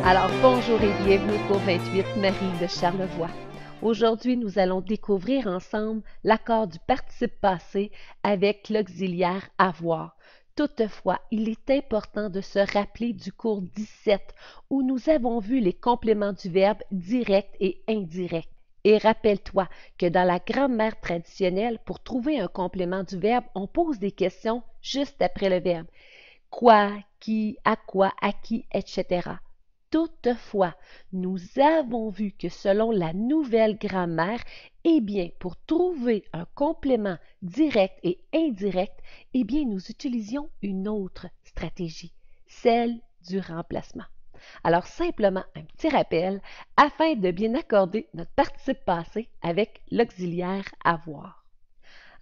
Alors, bonjour et bienvenue au cours 28, Marie de Charlevoix. Aujourd'hui, nous allons découvrir ensemble l'accord du participe passé avec l'auxiliaire avoir. Toutefois, il est important de se rappeler du cours 17 où nous avons vu les compléments du verbe direct et indirect. Et rappelle-toi que dans la grammaire traditionnelle, pour trouver un complément du verbe, on pose des questions juste après le verbe. Quoi, qui, à quoi, à qui, etc. Toutefois, nous avons vu que selon la nouvelle grammaire, eh bien, pour trouver un complément direct et indirect, eh bien, nous utilisions une autre stratégie, celle du remplacement. Alors, simplement un petit rappel afin de bien accorder notre participe passé avec l'auxiliaire avoir.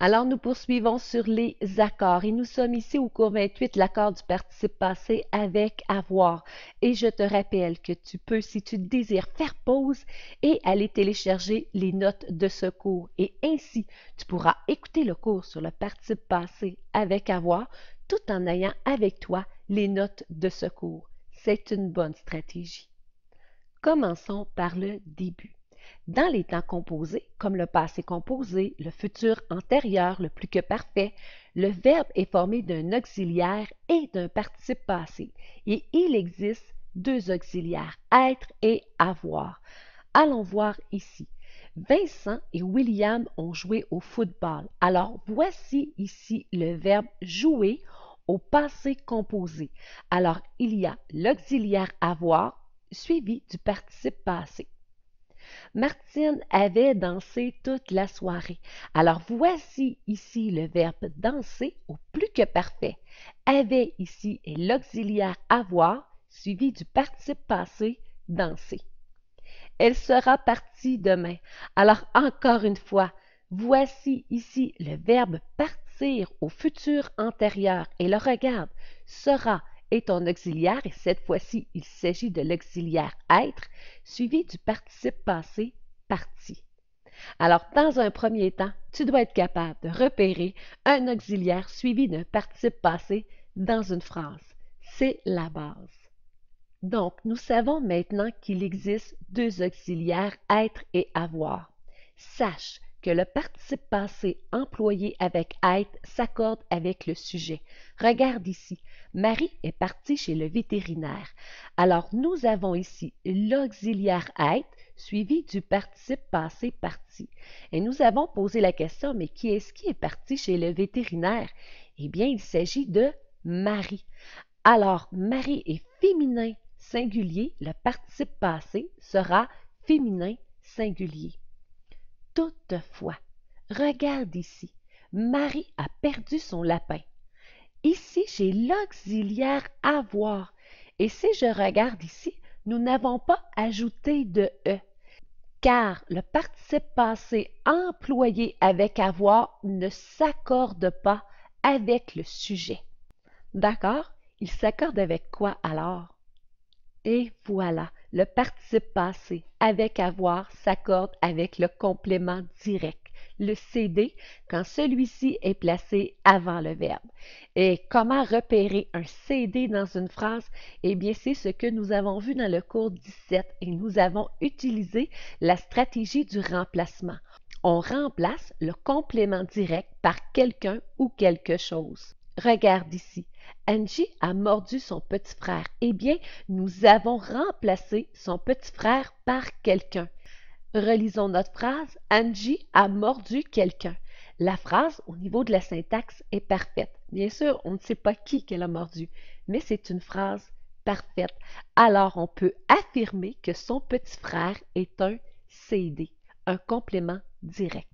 Alors, nous poursuivons sur les accords et nous sommes ici au cours 28, l'accord du participe passé avec avoir. Et je te rappelle que tu peux, si tu le désires, faire pause et aller télécharger les notes de ce cours. Et ainsi, tu pourras écouter le cours sur le participe passé avec avoir tout en ayant avec toi les notes de ce cours. C'est une bonne stratégie. Commençons par le début. Dans les temps composés, comme le passé composé, le futur antérieur, le plus que parfait, le verbe est formé d'un auxiliaire et d'un participe passé. Et il existe deux auxiliaires, être et avoir. Allons voir ici. Vincent et William ont joué au football. Alors, voici ici le verbe jouer au passé composé. Alors, il y a l'auxiliaire avoir suivi du participe passé. Martine avait dansé toute la soirée. Alors voici ici le verbe danser au plus que parfait. Avait ici est l'auxiliaire avoir suivi du participe passé danser. Elle sera partie demain. Alors encore une fois, voici ici le verbe partir au futur antérieur et le regarde. Sera est ton auxiliaire et cette fois-ci, il s'agit de l'auxiliaire être suivi du participe passé parti. Alors, dans un premier temps, tu dois être capable de repérer un auxiliaire suivi d'un participe passé dans une phrase. C'est la base. Donc, nous savons maintenant qu'il existe deux auxiliaires être et avoir. Sache que le participe passé employé avec être s'accorde avec le sujet. Regarde ici, Marie est partie chez le vétérinaire. Alors, nous avons ici l'auxiliaire être suivi du participe passé parti. Et nous avons posé la question, mais qui est-ce qui est parti chez le vétérinaire? Eh bien, il s'agit de Marie. Alors, Marie est féminin singulier, le participe passé sera féminin singulier. Toutefois, regarde ici, Marie a perdu son lapin. Ici, j'ai l'auxiliaire avoir. Et si je regarde ici, nous n'avons pas ajouté de E, car le participe passé employé avec avoir ne s'accorde pas avec le sujet. D'accord? Il s'accorde avec quoi alors? Et voilà, le participe passé avec avoir s'accorde avec le complément direct, le CD, quand celui-ci est placé avant le verbe. Et comment repérer un CD dans une phrase? Eh bien, c'est ce que nous avons vu dans le cours 17 et nous avons utilisé la stratégie du remplacement. On remplace le complément direct par quelqu'un ou quelque chose. Regarde ici. Angie a mordu son petit frère. Eh bien, nous avons remplacé son petit frère par quelqu'un. Relisons notre phrase. Angie a mordu quelqu'un. La phrase, au niveau de la syntaxe, est parfaite. Bien sûr, on ne sait pas qui qu'elle a mordu, mais c'est une phrase parfaite. Alors, on peut affirmer que son petit frère est un CD, un complément direct.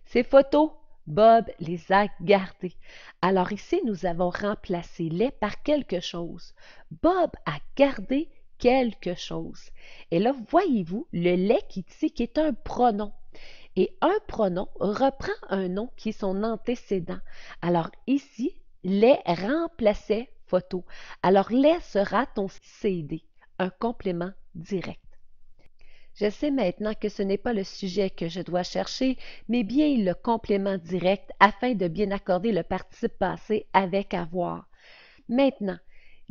Ces photos, Bob les a gardées. Alors ici, nous avons remplacé les par quelque chose. Bob a gardé quelque chose. Et là, voyez-vous, le les qui est un pronom. Et un pronom reprend un nom qui est son antécédent. Alors ici, les remplaçait photo. Alors les sera ton CD, un complément direct. Je sais maintenant que ce n'est pas le sujet que je dois chercher, mais bien le complément direct afin de bien accorder le participe passé avec avoir. Maintenant,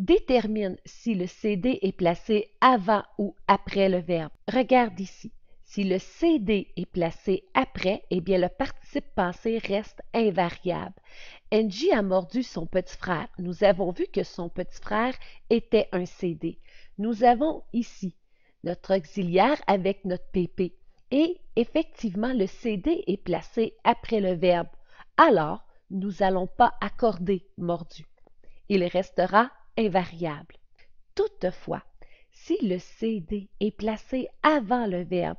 Détermine si le CD est placé avant ou après le verbe. Regarde ici. Si le CD est placé après, eh bien le participe passé reste invariable. Angie a mordu son petit frère. Nous avons vu que son petit frère était un CD. Nous avons ici notre auxiliaire avec notre PP. Et effectivement, le CD est placé après le verbe. Alors, nous n'allons pas accorder mordu. Il restera invariable. Toutefois, si le CD est placé avant le verbe,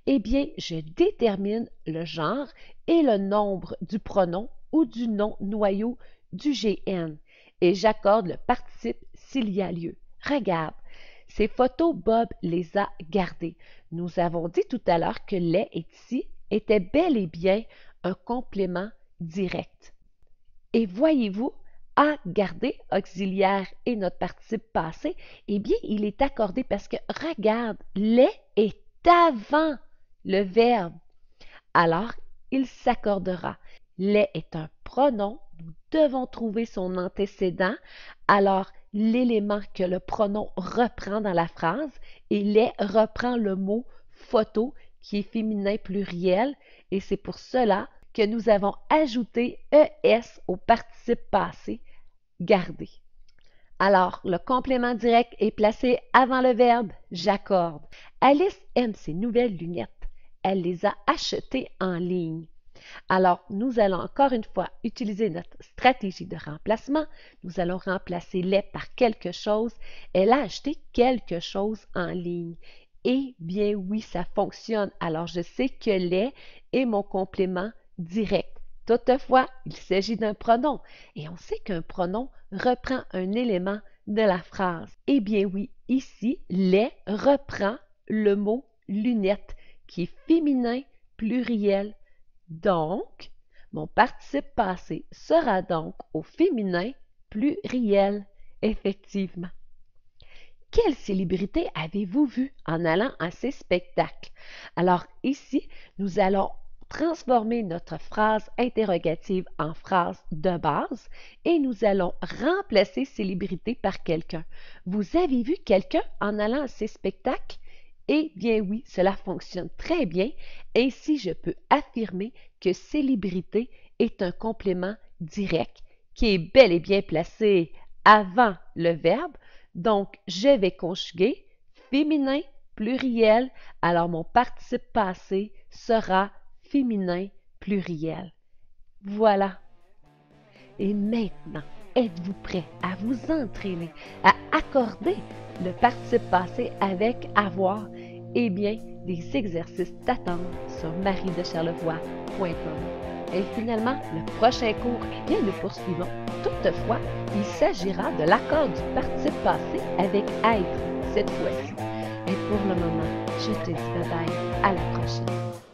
eh bien, je détermine le genre et le nombre du pronom ou du nom noyau du GN et j'accorde le participe s'il y a lieu. Regarde, ces photos, Bob les a gardées. Nous avons dit tout à l'heure que les ici était bel et bien un complément direct. Et voyez-vous, à garder auxiliaire et notre participe passé, eh bien, il est accordé parce que, regarde, les est avant le verbe. Alors, il s'accordera. Les est un pronom. Nous devons trouver son antécédent. Alors, l'élément que le pronom reprend dans la phrase, et les reprend le mot photo qui est féminin pluriel. Et c'est pour cela que nous avons ajouté ES au participe passé, garder. Alors, le complément direct est placé avant le verbe j'accorde. Alice aime ses nouvelles lunettes. Elle les a achetées en ligne. Alors, nous allons encore une fois utiliser notre stratégie de remplacement. Nous allons remplacer les par quelque chose. Elle a acheté quelque chose en ligne. Eh bien oui, ça fonctionne. Alors, je sais que les est mon complément direct. Toutefois, il s'agit d'un pronom et on sait qu'un pronom reprend un élément de la phrase. Eh bien oui, ici, les reprend le mot lunettes qui est féminin pluriel. Donc, mon participe passé sera donc au féminin pluriel, effectivement. Quelle célébrité avez-vous vu en allant à ces spectacles? Alors ici, nous allons transformer notre phrase interrogative en phrase de base et nous allons remplacer célébrité par quelqu'un. Vous avez vu quelqu'un en allant à ces spectacles? Eh bien oui, cela fonctionne très bien. Ainsi, je peux affirmer que célébrité est un complément direct qui est bel et bien placé avant le verbe. Donc, je vais conjuguer féminin pluriel. Alors, mon participe passé sera féminin pluriel. Voilà. Et maintenant, êtes-vous prêt à vous entraîner, à accorder le participe passé avec avoir? Eh bien, des exercices t'attendent sur mariedecharlevoix.com. Et finalement, le prochain cours, eh bien, nous poursuivons. Toutefois, il s'agira de l'accord du participe passé avec être cette fois-ci. Et pour le moment, je te dis bye bye, à la prochaine.